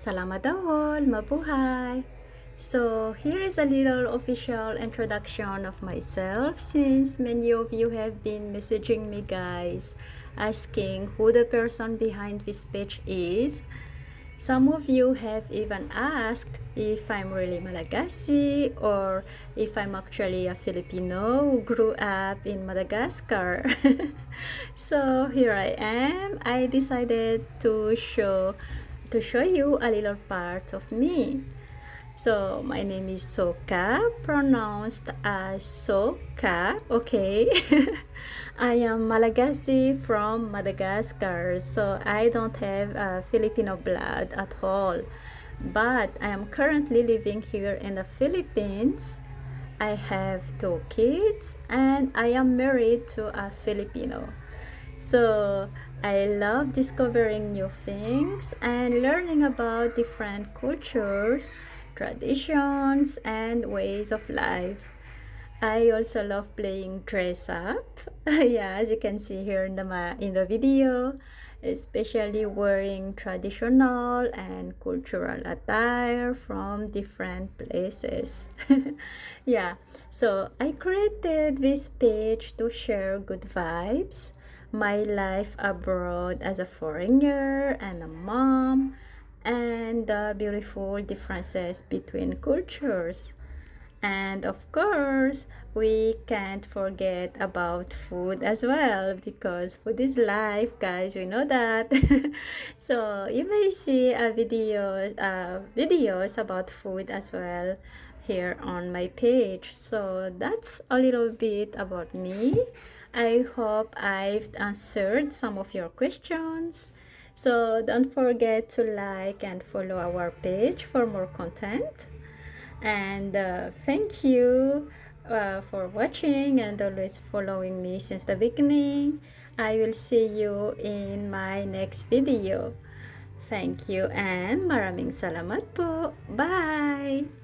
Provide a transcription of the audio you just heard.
Salama all, Mabuhay! So, here is a little official introduction of myself since many of you have been messaging me, guys, asking who the person behind this page is. Some of you have even asked if I'm really Malagasy or if I'm actually a Filipino who grew up in Madagascar. So here I am. I decided to show you a little part of me. So my name is Soka, pronounced as Soka, okay? I am Malagasy from Madagascar, so I don't have Filipino blood at all. But I am currently living here in the Philippines. I have 2 kids and I am married to a Filipino. So I love discovering new things and learning about different cultures, traditions, and ways of life. I also love playing dress up. Yeah, as you can see here in the video, especially wearing traditional and cultural attire from different places. Yeah, so I created this page to share good vibes, my life abroad as a foreigner and a mom, and the beautiful differences between cultures. And of course, we can't forget about food as well because food is life, guys. We know that. So you may see videos about food as well here on my page. So that's a little bit about me. I hope I've answered some of your questions. So don't forget to like and follow our page for more content. And thank you for watching and always following me since the beginning. I will see you in my next video. Thank you and maraming salamat po. Bye!